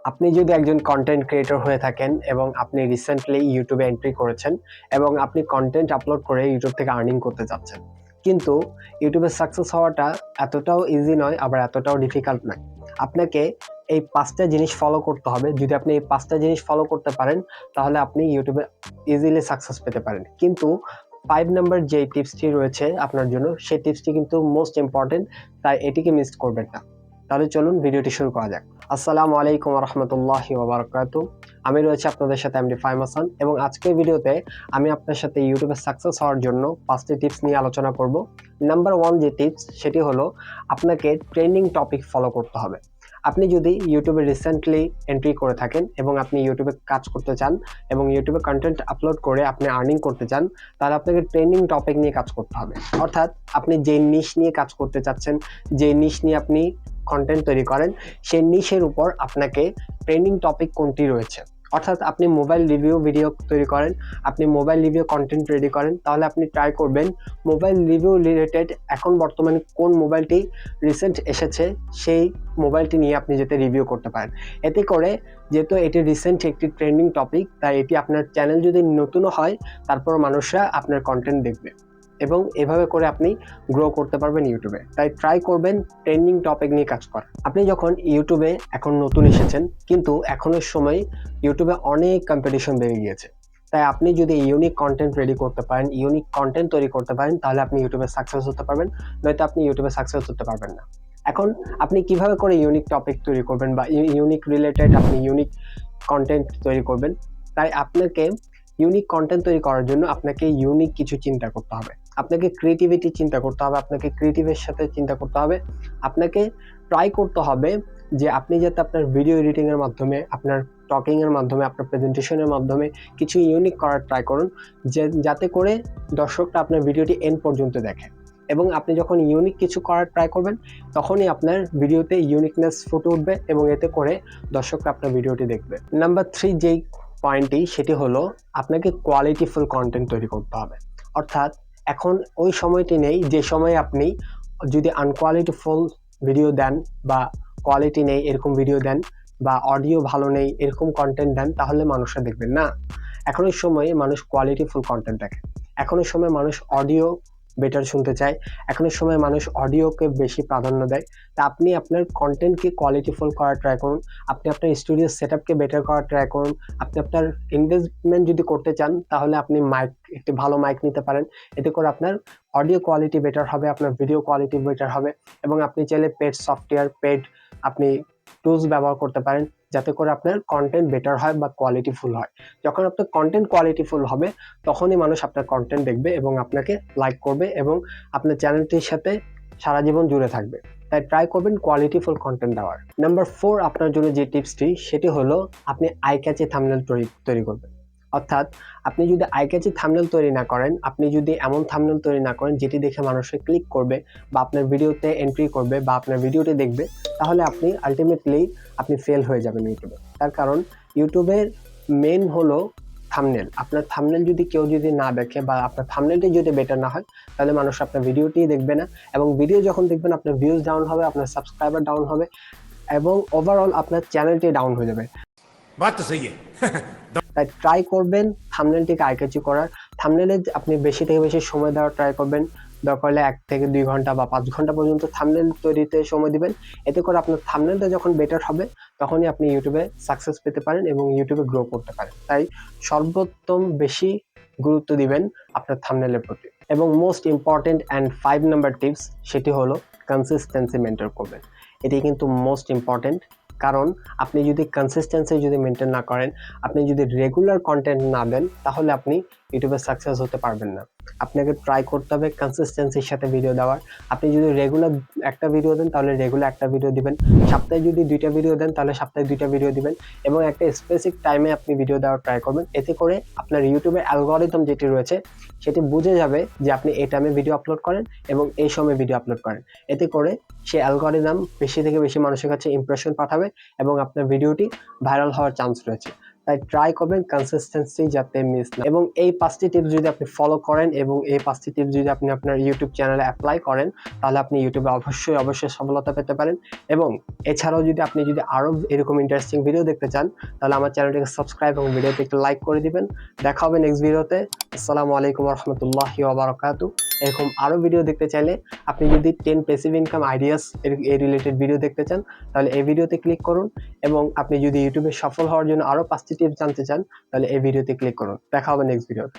আপনি যদি একজন কন্টেন্ট ক্রিয়েটর হয়ে থাকেন এবং আপনি রিসেন্টলি ইউটিউবে এন্ট্রি করেছেন এবং আপনি কন্টেন্ট আপলোড করে ইউটিউব থেকে আর্নিং করতে যাচ্ছেন, কিন্তু ইউটিউবে সাকসেস হওয়াটা এতটাও ইজি নয়, আবার এতটাও ডিফিকাল্ট নয়। আপনাকে এই 5টা জিনিস ফলো করতে হবে। যদি আপনি এই 5টা জিনিস ফলো করতে পারেন তাহলে আপনি ইউটিউবে ইজিলি সাকসেস পেতে পারেন। কিন্তু 5 নাম্বার যে টিপসটি রয়েছে আপনার জন্য, সেই টিপসটি কিন্তু মোস্ট ইম্পর্টেন্ট, তাই এটিকে মিস করবেন না। তাহলে চলুন ভিডিওটি শুরু করা যাক। আসসালামু আলাইকুম ওয়া রাহমাতুল্লাহি ওয়া বারাকাতুহু। আমি রয়েছে আপনাদের সাথে এমডি ফাহিম হাসান, এবং আজকের ভিডিওতে আমি আপনার সাথে ইউটিউবে সাকসেস হওয়ার জন্য 5টি টিপস নিয়ে আলোচনা করব। নাম্বার 1 যে টিপস, সেটি হলো আপনাকে ট্রেন্ডিং টপিক ফলো করতে হবে। আপনি যদি ইউটিউবে রিসেন্টলি এন্ট্রি করে থাকেন এবং আপনি ইউটিউবে কাজ করতে চান এবং ইউটিউবে কন্টেন্ট আপলোড করে আপনি আর্নিং করতে চান, তাহলে আপনাকে ট্রেন্ডিং টপিক নিয়ে কাজ করতে হবে। অর্থাৎ আপনি যে নিশ নিয়ে কাজ করতে চাচ্ছেন, যে নিশ নিয়ে আপনি কন্টেন্ট তৈরি করেন, সেই নিশের উপর আপনাকে ট্রেন্ডিং টপিক কোনটি রয়েছে। অর্থাৎ আপনি মোবাইল রিভিউ ভিডিও তৈরি করেন, আপনি মোবাইল রিভিউ কন্টেন্ট রেডি করেন, তাহলে আপনি ট্রাই করবেন মোবাইল রিভিউ রিলেটেড এখন বর্তমানে কোন মোবাইলটি রিসেন্ট এসেছে সেই মোবাইলটি নিয়ে আপনি যাতে রিভিউ করতে পারেন। এতে করে যেহেতু এটি রিসেন্ট একটি ট্রেন্ডিং টপিক, তাই এটি আপনার চ্যানেল যদি নতুনও হয় তারপর মানুষরা আপনার কন্টেন্ট দেখবে এবং এভাবে করে আপনি গ্রো করতে পারবেন ইউটিউবে। তাই ট্রাই করবেন ট্রেন্ডিং টপিক নিয়ে কাজ করা। আপনি যখন ইউটিউবে এখন নতুন এসেছেন, কিন্তু এখনের সময় ইউটিউবে অনেক কম্পিটিশন বেড়ে গিয়েছে, তাই আপনি যদি ইউনিক কন্টেন্ট রেডি করতে পারেন, ইউনিক কন্টেন্ট তৈরি করতে পারেন, তাহলে আপনি ইউটিউবে সাকসেস হতে পারবেন, নয়তো আপনি ইউটিউবে সাকসেস হতে পারবেন না। এখন আপনি কিভাবে করে ইউনিক টপিক তৈরি করবেন বা ইউনিক রিলেটেড আপনি ইউনিক কন্টেন্ট তৈরি করবেন, তাই আপনাকে ইউনিক কন্টেন্ট তৈরি করার জন্য আপনাকে ইউনিক কিছু চিন্তা করতে হবে। আপনাকে ক্রিয়েটিভিটি চিন্তা করতে হবে, আপনাকে ক্রিয়েটিভের সাথে চিন্তা করতে হবে। আপনাকে ট্রাই করতে হবে যে আপনি যাতে আপনার ভিডিও এডিটিং এর মাধ্যমে, আপনার টকিং এর মাধ্যমে, আপনার প্রেজেন্টেশনের মাধ্যমে কিছু ইউনিক করার ট্রাই করুন, যাতে করে দর্শকরা আপনার ভিডিওটি এন্ড পর্যন্ত দেখে। এবং আপনি যখন ইউনিক কিছু করার ট্রাই করবেন, তখনই আপনার ভিডিওতে ইউনিকনেস ফুটে উঠবে এবং এতে করে দর্শকরা আপনার ভিডিওটি দেখবে। নাম্বার 3 যেই পয়েন্টটি, সেটি হলো আপনাকে কোয়ালিটিফুল কন্টেন্ট তৈরি করতে হবে। অর্থাৎ এখন ওই সময়টি নেই যে সময়ে আপনি যদি আনকোয়ালিটিফুল ভিডিও দেন বা কোয়ালিটি নেই এরকম ভিডিও দেন বা অডিও ভালো নেই এরকম কন্টেন্ট দেন, তাহলে মানুষরা দেখবেন না। এখন ওই সময়ে মানুষ কোয়ালিটিফুল কন্টেন্ট দেখে। এখন ওই সময় মানুষ অডিও বেটার শুনতে চায়, এখনের সময় মানুষ অডিওকে বেশি প্রাধান্য দেয়। তা আপনি আপনার কন্টেন্টকে কোয়ালিটিফুল করার ট্রাই করুন, আপনি আপনার স্টুডিও সেটআপকে বেটার করার ট্রাই করুন। আপনি আপনার ইনভেস্টমেন্ট যদি করতে চান, তাহলে আপনি একটি ভালো মাইক নিতে পারেন। এতে করে আপনার অডিও কোয়ালিটি বেটার হবে, আপনার ভিডিও কোয়ালিটি বেটার হবে, এবং আপনি চাইলে পেড সফটওয়্যার, পেড আপনি টুলস ব্যবহার করতে পারেন, যাতে করে আপনার কন্টেন্ট বেটার হয় বা কোয়ালিটিফুল হয়। যখন আপনার কন্টেন্ট কোয়ালিটিফুল হবে, তখনই মানুষ আপনার কন্টেন্ট দেখবে এবং আপনাকে লাইক করবে এবং আপনার চ্যানেলটির সাথে সারা জীবন জুড়ে থাকবে। তাই ট্রাই করবেন কোয়ালিটিফুল কন্টেন্ট দেওয়ার। নাম্বার 4 আপনার জন্য যে টিপসটি, সেটি হলো আপনি আই ক্যাচি থাম্বনেল তৈরি করবেন। অর্থাৎ আপনি যদি আই ক্যাচি থাম্বনেল তৈরি না করেন, আপনি যদি এমন থাম্বনেল তৈরি না করেন যেটি দেখে মানুষে ক্লিক করবে বা আপনার ভিডিওতে এন্ট্রি করবে বা আপনার ভিডিওটি দেখবে, তাহলে আপনি আলটিমেটলি আপনি ফেল হয়ে যাবেন ইউটিউবে। তার কারণ ইউটিউবের মেন হলো থাম্বনেল। আপনার থাম্বনেল যদি কেউ যদি না দেখে বা আপনার থাম্বনেলটি যদি বেটার না হয়, তাহলে মানুষ আপনার ভিডিওটি দেখবে না, এবং ভিডিও যখন দেখবেন আপনার ভিউজ ডাউন হবে, আপনার সাবস্ক্রাইবার ডাউন হবে, এবং ওভারঅল আপনার চ্যানেলটি ডাউন হয়ে যাবে। বাত তো সহি তাই ট্রাই করবেন থাম্বনেলটিকে আই ক্যাচি করার। থাম্বনেলে আপনি বেশি থেকে বেশি সময় দেওয়ার ট্রাই করবেন। দরকার হলে 1 থেকে 2 ঘন্টা বা 5 ঘন্টা পর্যন্ত থাম্বনেল তৈরিতে সময় দিবেন। এতে করে আপনার থাম্বনেলটা যখন বেটার হবে, তখনই আপনি ইউটিউবে সাকসেস পেতে পারেন এবং ইউটিউবে গ্রো করতে পারেন। তাই সর্বোত্তম বেশি গুরুত্ব দিবেন আপনার থাম্বনেলের প্রতি। এবং most important and 5 number tips, সেটি হলো কনসিস্টেন্সি মেনটেন করবেন। এটি কিন্তু মোস্ট ইম্পর্টেন্ট, কারণ আপনি যদি কনসিস্টেন্সি যদি মেনটেন না করেন, আপনি যদি রেগুলার কন্টেন্ট না দেন, তাহলে আপনি ইউটিউবে সাকসেস হতে পারবেন না। আপনাকে ট্রাই করতে হবে কনসিস্টেন্সির সাথে ভিডিও দেওয়ার। আপনি যদি রেগুলার একটা ভিডিও দেন, তাহলে রেগুলার একটা ভিডিও দিবেন। সপ্তাহে যদি 2টা ভিডিও দেন, তাহলে সপ্তাহে 2টা ভিডিও দিবেন, এবং একটা স্পেসিফিক টাইমে আপনি ভিডিও দেওয়ার ট্রাই করবেন। এতে করে আপনার ইউটিউবের অ্যালগরিদম যেটি রয়েছে, সেটি বুঝে যাবে যে আপনি এই টাইমে ভিডিও আপলোড করেন এবং এই সময় ভিডিও আপলোড করেন। এতে করে সেই অ্যালগরিদম বেশি থেকে বেশি মানুষের কাছে ইমপ্রেশন পাঠাবে এবং আপনার ভিডিওটি ভাইরাল হওয়ার চান্স রয়েছে। তাই ট্রাই করবেন কনসিস্টেন্সি যাতে মিস না। এবং এই 5টি টিপস যদি আপনি ফলো করেন এবং এই 5টি টিপস যদি আপনি আপনার ইউটিউব চ্যানেলে অ্যাপ্লাই করেন, তাহলে আপনি ইউটিউবে অবশ্যই সফলতা পেতে পারেন। এবং এছাড়াও যদি আপনি আরো এরকম ইন্টারেস্টিং ভিডিও দেখতে চান, তাহলে আমার চ্যানেলটিকে সাবস্ক্রাইব এবং ভিডিওতে একটু লাইক করে দিবেন। দেখা হবে নেক্সট ভিডিওতে। আসসালামু আলাইকুম ওয়া রাহমাতুল্লাহি ওয়া বারাকাতুহু। এরকম আরো ভিডিও দেখতে চাইলে আপনি যদি 10 প্যাসিভ ইনকাম আইডিয়াস এর রিলেটেড ভিডিও দেখতে চান, তাহলে এই ভিডিওতে ক্লিক করুন। এবং আপনি যদি ইউটিউবে সফল হওয়ার জন্য আরো 5টি টিপস জানতে চান, তাহলে এই ভিডিওতে ক্লিক করুন। দেখা হবে নেক্সট ভিডিওতে।